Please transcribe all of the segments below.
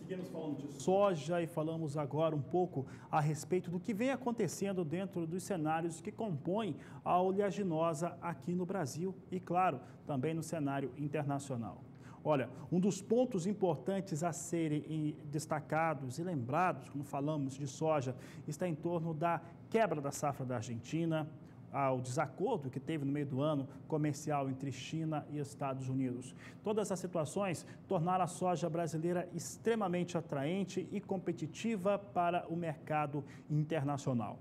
Seguimos falando de soja e falamos agora um pouco a respeito do que vem acontecendo dentro dos cenários que compõem a oleaginosa aqui no Brasil e, claro, também no cenário internacional. Olha, um dos pontos importantes a serem destacados e lembrados quando falamos de soja está em torno da quebra da safra da Argentina, ao desacordo que teve no meio do ano comercial entre China e Estados Unidos. Todas essas situações tornaram a soja brasileira extremamente atraente e competitiva para o mercado internacional.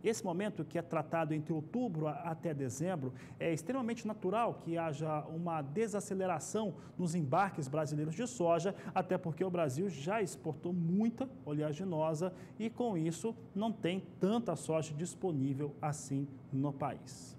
Esse momento que é tratado entre outubro até dezembro, é extremamente natural que haja uma desaceleração nos embarques brasileiros de soja, até porque o Brasil já exportou muita oleaginosa e com isso não tem tanta soja disponível assim no país.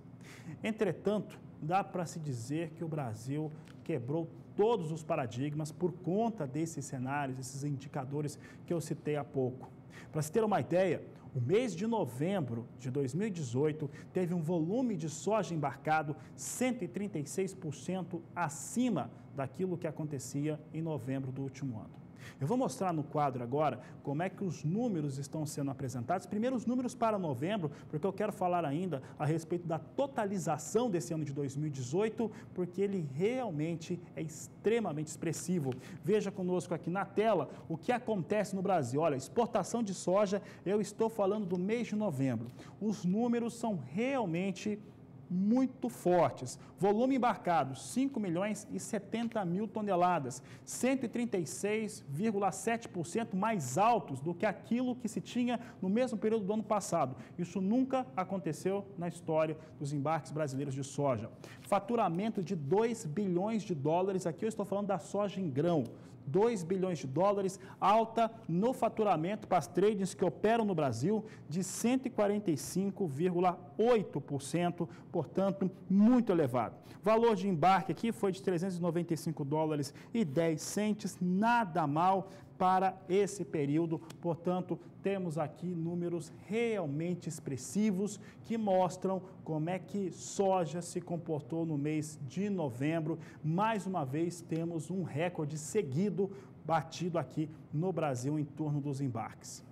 Entretanto, dá para se dizer que o Brasil quebrou todos os paradigmas por conta desses cenários, esses indicadores que eu citei há pouco. Para se ter uma ideia, o mês de novembro de 2018 teve um volume de soja embarcado 136% acima daquilo que acontecia em novembro do último ano. Eu vou mostrar no quadro agora como é que os números estão sendo apresentados. Primeiro os números para novembro, porque eu quero falar ainda a respeito da totalização desse ano de 2018, porque ele realmente é extremamente expressivo. Veja conosco aqui na tela o que acontece no Brasil. Olha, exportação de soja, eu estou falando do mês de novembro. Os números são realmente muito fortes. Volume embarcado, 5 milhões e 70 mil toneladas, 136,7% mais altos do que aquilo que se tinha no mesmo período do ano passado. Isso nunca aconteceu na história dos embarques brasileiros de soja. Faturamento de 2 bilhões de dólares, aqui eu estou falando da soja em grão. 2 bilhões de dólares, alta no faturamento para as tradings que operam no Brasil de 145,8%, portanto, muito elevado. Valor de embarque aqui foi de 395 dólares e 10 centes, nada mal para esse período, portanto, temos aqui números realmente expressivos que mostram como é que soja se comportou no mês de novembro. Mais uma vez, temos um recorde seguido batido aqui no Brasil em torno dos embarques.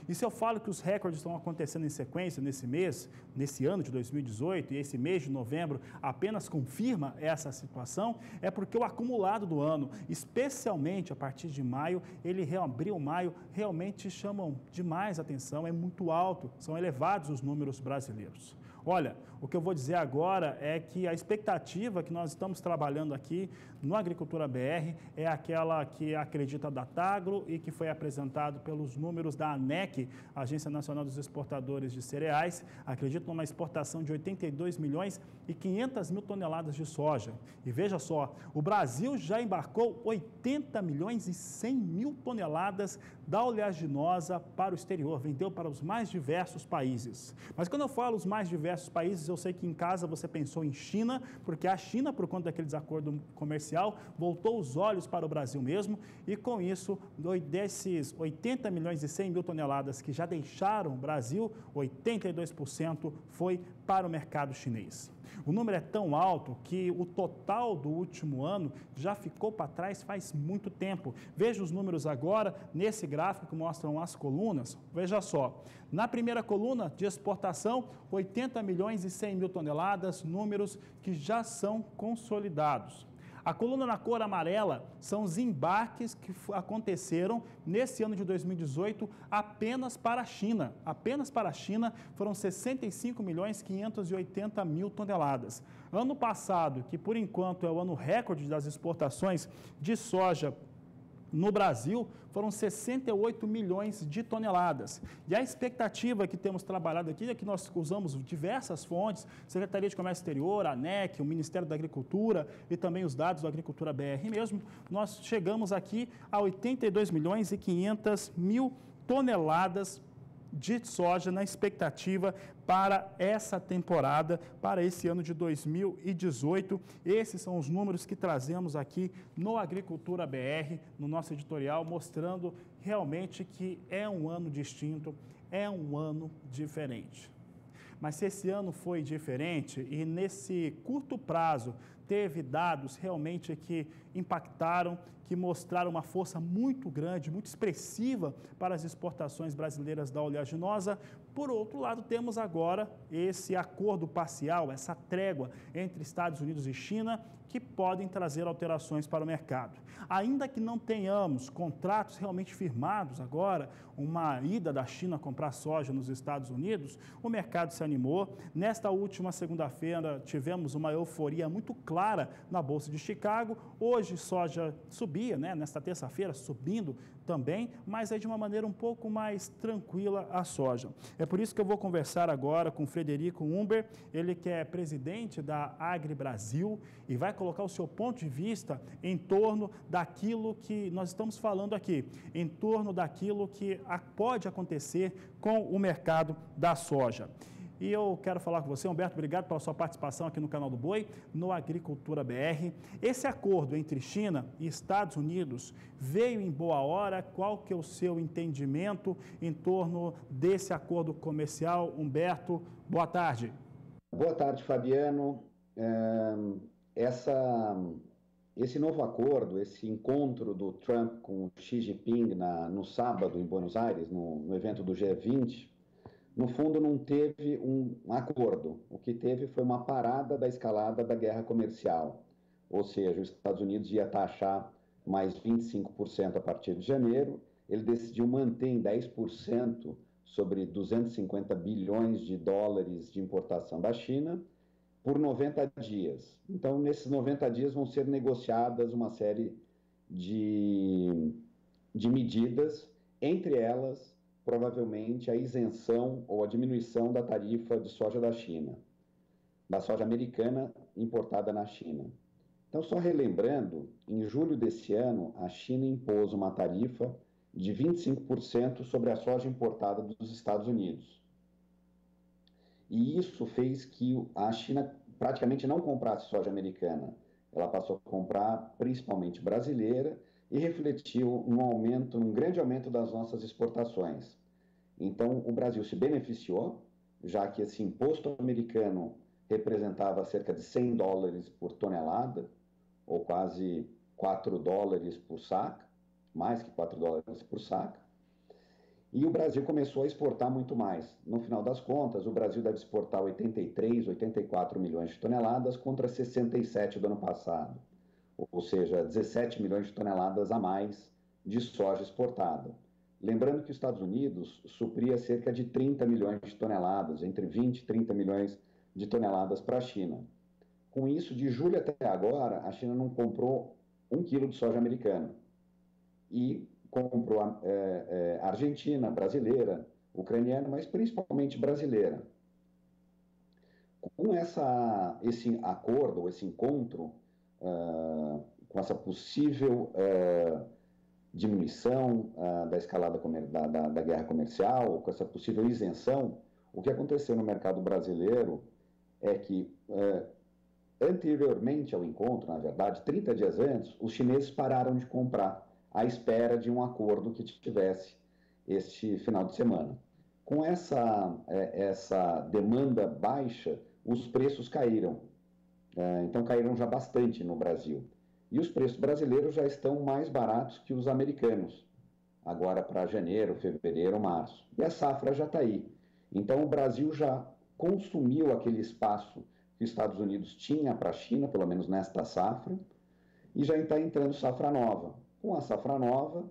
E se eu falo que os recordes estão acontecendo em sequência nesse mês, nesse ano de 2018, e esse mês de novembro apenas confirma essa situação, é porque o acumulado do ano, especialmente a partir de maio, abril, maio, realmente chamam demais atenção, é muito alto, são elevados os números brasileiros. Olha, o que eu vou dizer agora é que a expectativa que nós estamos trabalhando aqui no Agricultura BR é aquela que acredita da Tagro e que foi apresentado pelos números da ANEC, Agência Nacional dos Exportadores de Cereais, acredita numa exportação de 82 milhões e 500 mil toneladas de soja. E veja só, o Brasil já embarcou 80 milhões e 100 mil toneladas da oleaginosa para o exterior, vendeu para os mais diversos países. Mas quando eu falo os mais diversos países, eu sei que em casa você pensou em China, porque a China, por conta daquele desacordo comercial, voltou os olhos para o Brasil mesmo, e com isso, desses 80 milhões e 100 mil toneladas que já deixaram o Brasil, 82% foi para o mercado chinês. O número é tão alto que o total do último ano já ficou para trás faz muito tempo. Veja os números agora, nesse gráfico que mostram as colunas. Veja só, na primeira coluna de exportação, 80 milhões e 100 mil toneladas, números que já são consolidados. A coluna na cor amarela são os embarques que aconteceram nesse ano de 2018 apenas para a China. Apenas para a China foram 65 milhões 580 mil toneladas. Ano passado, que por enquanto é o ano recorde das exportações de soja no Brasil, foram 68 milhões de toneladas. E a expectativa que temos trabalhado aqui é que nós usamos diversas fontes, Secretaria de Comércio Exterior, a ANEC, o Ministério da Agricultura e também os dados do Agricultura BR mesmo, nós chegamos aqui a 82 milhões e 500 mil toneladas de soja na expectativa para essa temporada, para esse ano de 2018. Esses são os números que trazemos aqui no Agricultura BR, no nosso editorial, mostrando realmente que é um ano distinto, é um ano diferente. Mas se esse ano foi diferente e nesse curto prazo teve dados realmente que impactaram, que mostraram uma força muito grande, muito expressiva para as exportações brasileiras da oleaginosa. Por outro lado, temos agora esse acordo parcial, essa trégua entre Estados Unidos e China, que podem trazer alterações para o mercado. Ainda que não tenhamos contratos realmente firmados agora, uma ida da China comprar soja nos Estados Unidos, o mercado se animou. Nesta última segunda-feira, tivemos uma euforia muito clara na Bolsa de Chicago. Hoje, soja subia, né? Nesta terça-feira, subindo também, mas é de uma maneira um pouco mais tranquila a soja. É por isso que eu vou conversar agora com Frederico Humber, ele que é presidente da Agri Brasil e vai colocar o seu ponto de vista em torno daquilo que nós estamos falando aqui, em torno daquilo que pode acontecer com o mercado da soja. E eu quero falar com você, Humberto, obrigado pela sua participação aqui no canal do Boi, no Agricultura BR. Esse acordo entre China e Estados Unidos veio em boa hora. Qual que é o seu entendimento em torno desse acordo comercial? Humberto, boa tarde. Boa tarde, Fabiano. Esse novo acordo, esse encontro do Trump com o Xi Jinping no sábado em Buenos Aires, no evento do G20, no fundo não teve um acordo. O que teve foi uma parada da escalada da guerra comercial. Ou seja, os Estados Unidos ia taxar mais 25% a partir de janeiro, ele decidiu manter em 10% sobre 250 bilhões de dólares de importação da China por 90 dias. Então, nesses 90 dias vão ser negociadas uma série de medidas, entre elas provavelmente a isenção ou a diminuição da tarifa de soja da China, da soja americana importada na China. Então, só relembrando, em julho desse ano, a China impôs uma tarifa de 25% sobre a soja importada dos Estados Unidos. E isso fez que a China praticamente não comprasse soja americana. Ela passou a comprar principalmente brasileira, e refletiu num grande aumento das nossas exportações. Então, o Brasil se beneficiou, já que esse imposto americano representava cerca de 100 dólares por tonelada, ou quase 4 dólares por saca, mais que 4 dólares por saca, e o Brasil começou a exportar muito mais. No final das contas, o Brasil deve exportar 83, 84 milhões de toneladas contra 67 do ano passado. Ou seja, 17 milhões de toneladas a mais de soja exportada. Lembrando que os Estados Unidos supria cerca de 30 milhões de toneladas, entre 20 e 30 milhões de toneladas para a China. Com isso, de julho até agora, a China não comprou 1 quilo de soja americana. E comprou argentina, brasileira, ucraniana, mas principalmente brasileira. Com esse acordo, esse encontro, com essa possível diminuição da escalada da guerra comercial, com essa possível isenção, o que aconteceu no mercado brasileiro é que, anteriormente ao encontro, na verdade, 30 dias antes, os chineses pararam de comprar à espera de um acordo que tivesse este final de semana. Com essa demanda baixa, os preços caíram. Então caíram já bastante no Brasil. E os preços brasileiros já estão mais baratos que os americanos, agora para janeiro, fevereiro, março. E a safra já está aí. Então o Brasil já consumiu aquele espaço que os Estados Unidos tinha para a China, pelo menos nesta safra, e já está entrando safra nova. Com a safra nova,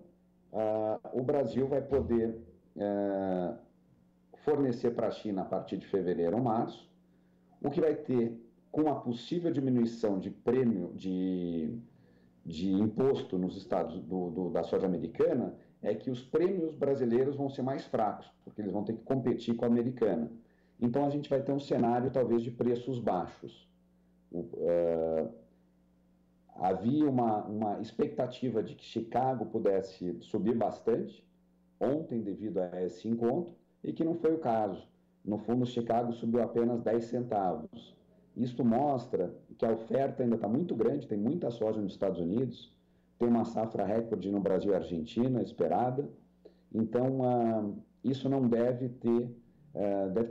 o Brasil vai poder fornecer para a China a partir de fevereiro ou março, o que vai ter, com a possível diminuição de prêmio de imposto nos estados da soja americana, é que os prêmios brasileiros vão ser mais fracos, porque eles vão ter que competir com a americana. Então, a gente vai ter um cenário, talvez, de preços baixos. Havia uma expectativa de que Chicago pudesse subir bastante, ontem, devido a esse encontro, e que não foi o caso. No fundo, Chicago subiu apenas 10 centavos. Isto mostra que a oferta ainda está muito grande, tem muita soja nos Estados Unidos, tem uma safra recorde no Brasil e Argentina esperada, então isso não deve ter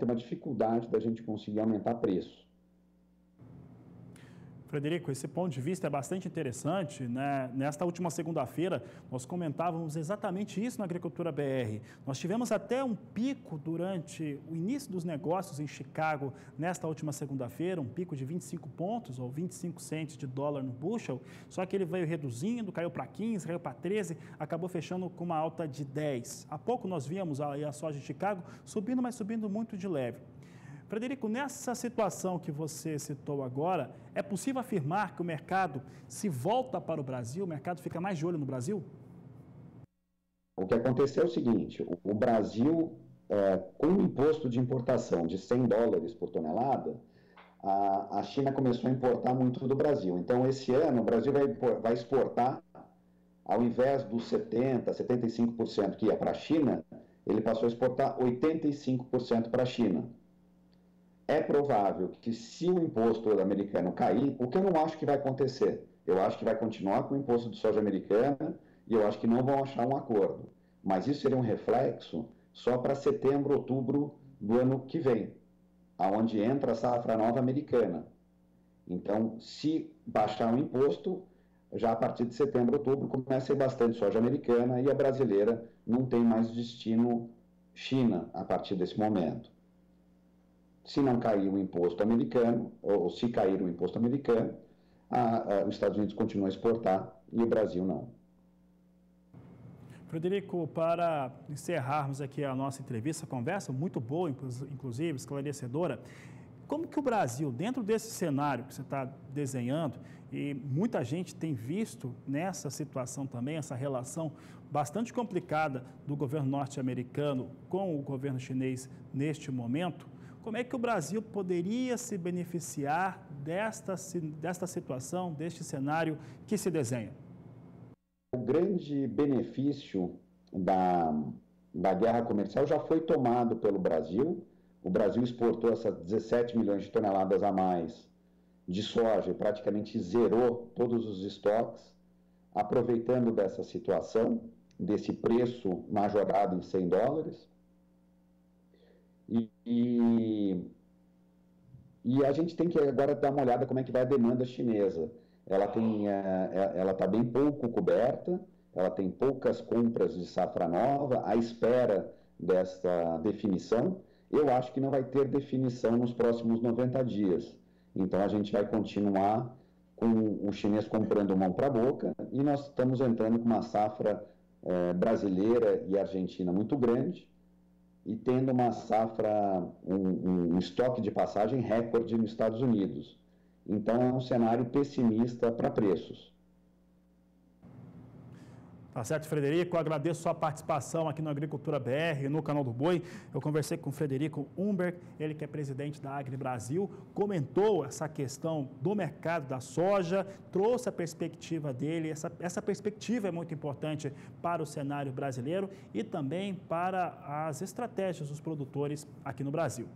uma dificuldade da gente conseguir aumentar preço. Frederico, esse ponto de vista é bastante interessante, né? Nesta última segunda-feira, nós comentávamos exatamente isso na Agricultura BR. Nós tivemos até um pico durante o início dos negócios em Chicago, nesta última segunda-feira, um pico de 25 pontos ou 25 cents de dólar no bushel, só que ele veio reduzindo, caiu para 15, caiu para 13, acabou fechando com uma alta de 10. Há pouco nós víamos a soja de Chicago subindo, mas subindo muito de leve. Frederico, nessa situação que você citou agora, é possível afirmar que o mercado se volta para o Brasil, o mercado fica mais de olho no Brasil? O que aconteceu é o seguinte, o Brasil, com o imposto de importação de 100 dólares por tonelada, a China começou a importar muito do Brasil. Então, esse ano, o Brasil vai exportar, ao invés dos 70%, 75% que ia para a China, ele passou a exportar 85% para a China. É provável que, se o imposto americano cair, o que eu não acho que vai acontecer, eu acho que vai continuar com o imposto de soja americana e eu acho que não vão achar um acordo. Mas isso seria um reflexo só para setembro, outubro do ano que vem, aonde entra a safra nova americana. Então, se baixar o imposto, já a partir de setembro, outubro, começa a ser bastante soja americana e a brasileira não tem mais destino China a partir desse momento. Se não cair o imposto americano, ou se cair o imposto americano, os Estados Unidos continuam a exportar e o Brasil não. Frederico, para encerrarmos aqui a nossa entrevista, conversa muito boa, inclusive, esclarecedora, como que o Brasil, dentro desse cenário que você está desenhando, e muita gente tem visto nessa situação também, essa relação bastante complicada do governo norte-americano com o governo chinês neste momento, como é que o Brasil poderia se beneficiar desta situação, deste cenário que se desenha? O grande benefício da guerra comercial já foi tomado pelo Brasil. O Brasil exportou essas 17 milhões de toneladas a mais de soja e praticamente zerou todos os estoques, aproveitando dessa situação, desse preço majorado em 100 dólares. E a gente tem que agora dar uma olhada como é que vai a demanda chinesa. Ela está bem pouco coberta, ela tem poucas compras de safra nova, à espera dessa definição. Eu acho que não vai ter definição nos próximos 90 dias. Então, a gente vai continuar com o chinês comprando mão para a boca e nós estamos entrando com uma safra brasileira e argentina muito grande, e tendo uma safra, um estoque de passagem recorde nos Estados Unidos. Então, é um cenário pessimista para preços. Tá certo, Frederico. Eu agradeço sua participação aqui no Agricultura BR, no Canal do Boi. Eu conversei com o Frederico Humber, ele que é presidente da Agri Brasil, comentou essa questão do mercado da soja, trouxe a perspectiva dele. Essa perspectiva é muito importante para o cenário brasileiro e também para as estratégias dos produtores aqui no Brasil.